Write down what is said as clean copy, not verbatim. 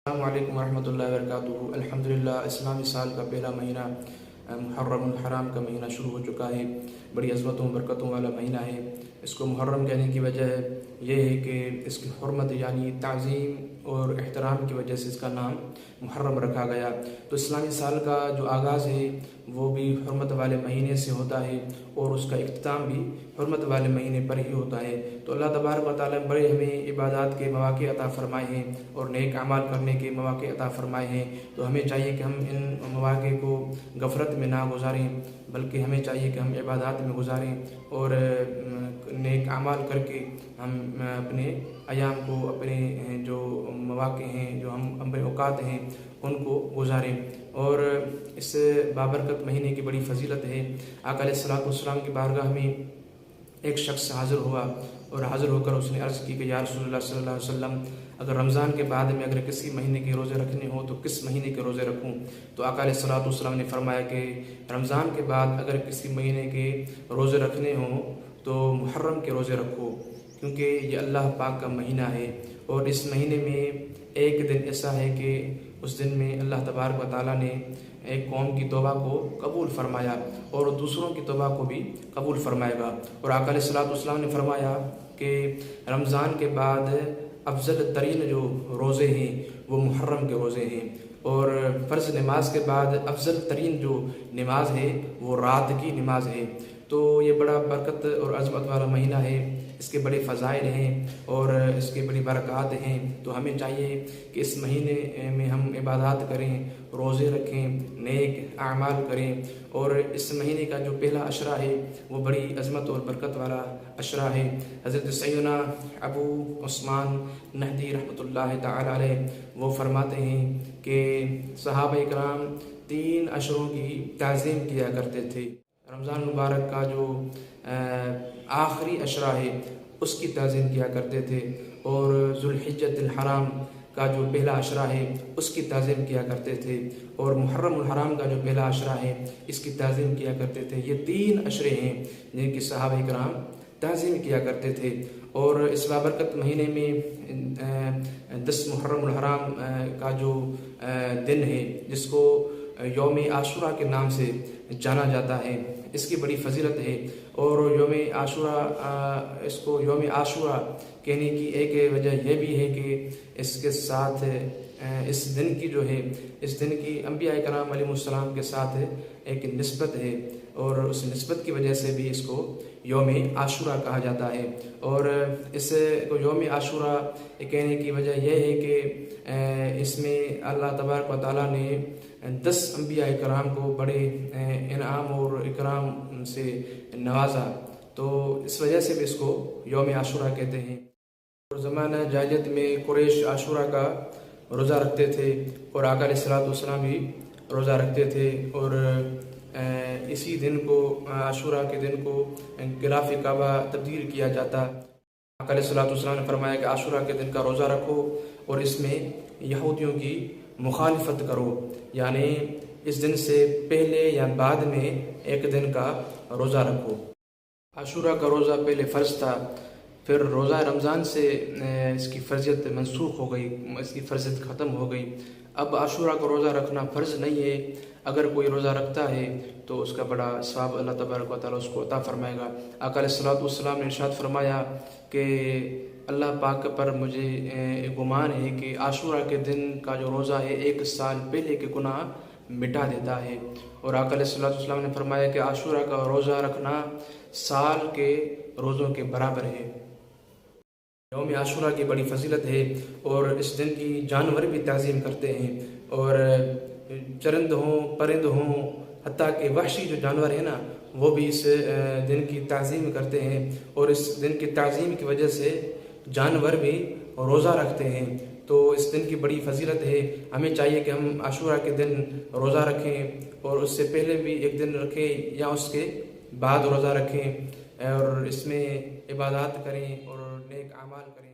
السلام علیکم ورحمۃ اللہ وبرکاتہ۔ الحمدللہ اسلامی سال کا پہلا مہینہ محرم الحرام کا مہینہ شروع ہو چکا ہے۔ بڑی عظمتوں برکتوں والا مہینہ ہے۔ اس کو محرم کہنے کی وجہ یہ ہے کہ اس کی حرمت یعنی تعظیم اور احترام کی وجہ سے اس کا نام محرم رکھا گیا۔ تو اسلامی سال کا جو آغاز ہے وہ بھی حرمت والے مہینے سے ہوتا ہے اور اس کا اختتام بھی حرمت والے مہینے پر ہی ہوتا ہے۔ تو اللہ تبارک و تعالیٰ بڑے ہمیں عبادات کے مواقع عطا فرمائے ہیں اور نیک اعمال کرنے کے مواقع عطا فرمائے ہیں۔ تو ہمیں چاہیے کہ ہم ان مواقع کو غفلت میں نہ گزاریں، بلکہ ہمیں چاہیے کہ ہم عبادات میں گزاریں اور نیک اعمال کر کے ہم اپنے ایام کو، اپنے جو مواقع ہیں، جو ہم اپنے اوقات ہیں، ان کو گزاریں۔ اور اس بابرکت مہینے کی بڑی فضیلت ہے۔ آقا علیہ الصلوۃ والسلام کی بارگاہ میں ایک شخص حاضر ہوا اور حاضر ہو کر اس نے عرض کی کہ یا رسول اللہ صلی اللہ علیہ وسلم، اگر رمضان کے بعد میں اگر کسی مہینے کے روزے رکھنے ہوں تو کس مہینے کے روزے رکھوں؟ تو آقا علیہ الصلوۃ والسلام نے فرمایا کہ رمضان کے بعد اگر کسی مہینے کے روزے رکھنے ہوں تو محرم کے روزے رکھو، کیونکہ یہ اللہ پاک کا مہینہ ہے اور اس مہینے میں ایک دن ایسا ہے کہ اس دن میں اللہ تبارک و تعالیٰ نے ایک قوم کی توبہ کو قبول فرمایا اور دوسروں کی توبہ کو بھی قبول فرمائے گا۔ اور آقا علیہ الصلوۃ والسلام نے فرمایا کہ رمضان کے بعد افضل ترین جو روزے ہیں وہ محرم کے روزے ہیں، اور فرض نماز کے بعد افضل ترین جو نماز ہے وہ رات کی نماز ہے۔ تو یہ بڑا برکت اور عظمت والا مہینہ ہے، اس کے بڑے فضائل ہیں اور اس کے بڑی برکات ہیں۔ تو ہمیں چاہیے کہ اس مہینے میں ہم عبادات کریں، روزے رکھیں، نیک اعمال کریں، اور اس مہینے کا جو پہلا عشرہ ہے وہ بڑی عظمت اور برکت والا عشرہ ہے۔ حضرت سیدنا ابو عثمان نہدی رحمۃ اللہ تعالی علیہ وہ فرماتے ہیں کہ صحابہ کرام 3 عشروں کی تعظیم کیا کرتے تھے۔ رمضان مبارک کا جو آخری عشرہ ہے اس کی تعظیم کیا کرتے تھے، اور ذوالحجۃ الحرام کا جو پہلا عشرہ ہے اس کی تعظیم کیا کرتے تھے، اور محرم الحرام کا جو پہلا عشرہ ہے اس کی تعظیم کیا کرتے تھے۔ یہ 3 عشرے ہیں جن کی صحابہ کرام تعظیم کیا کرتے تھے۔ اور اس بابرکت مہینے میں 10 محرم الحرام کا جو دن ہے جس کو یوم عاشوراء کے نام سے جانا جاتا ہے، اس کی بڑی فضیلت ہے۔ اور یوم عاشوراء، اس کو یوم عاشوراء کہنے کی ایک وجہ یہ بھی ہے کہ اس کے ساتھ اس دن کی جو ہے، اس دن کی انبیاء کرام علیہ السلام کے ساتھ ایک نسبت ہے، اور اس نسبت کی وجہ سے بھی اس کو یوم عاشوراء کہا جاتا ہے۔ اور اس کو یوم عاشوراء کہنے کی وجہ یہ ہے کہ اس میں اللہ تبارک و تعالیٰ نے 10 انبیاء کرام کو بڑے انعام اور اکرام سے نوازا، تو اس وجہ سے بھی اس کو یوم عاشوراء کہتے ہیں۔ اور زمانہ جاہلیت میں قریش عاشوراء کا روزہ رکھتے تھے، اور آقا علیہ الصلوۃ والسلام بھی روزہ رکھتے تھے، اور اسی دن کو، عاشوراء کے دن کو غلاف کعبہ تبدیل کیا جاتا۔ آقا علیہ الصلوۃ والسلام نے فرمایا کہ عاشوراء کے دن کا روزہ رکھو اور اس میں یہودیوں کی مخالفت کرو، یعنی اس دن سے پہلے یا بعد میں ایک دن کا روزہ رکھو۔ عاشوراء کا روزہ پہلے فرض تھا، پھر روزہ رمضان سے اس کی فرضیت منسوخ ہو گئی، اس کی فرضیت ختم ہو گئی۔ اب عاشوراء کا روزہ رکھنا فرض نہیں ہے، اگر کوئی روزہ رکھتا ہے تو اس کا بڑا ثواب اللہ تبارک و تعالیٰ اس کو عطا فرمائے گا۔ آقا علیہ الصلوۃ والسلام نے ارشاد فرمایا کہ اللہ پاک پر مجھے گمان ہے کہ عاشوراء کے دن کا جو روزہ ہے 1 سال پہلے کے گناہ مٹا دیتا ہے۔ اور آقا علیہ الصلوۃ والسلام نے فرمایا کہ عاشوراء کا روزہ رکھنا سال کے روزوں کے برابر ہے۔ یوم عاشوراء کی بڑی فضیلت ہے، اور اس دن کی جانور بھی تعظیم کرتے ہیں، اور چرند ہوں، پرند ہوں، حتیٰ کہ وحشی جو جانور ہیں نا وہ بھی اس دن کی تعظیم کرتے ہیں، اور اس دن کی تعظیم کی وجہ سے جانور بھی روزہ رکھتے ہیں۔ تو اس دن کی بڑی فضیلت ہے، ہمیں چاہیے کہ ہم عاشوراء کے دن روزہ رکھیں، اور اس سے پہلے بھی ایک دن رکھیں یا اس کے بعد روزہ رکھیں، اور اس میں عبادات کریں اور نیک اعمال کریں۔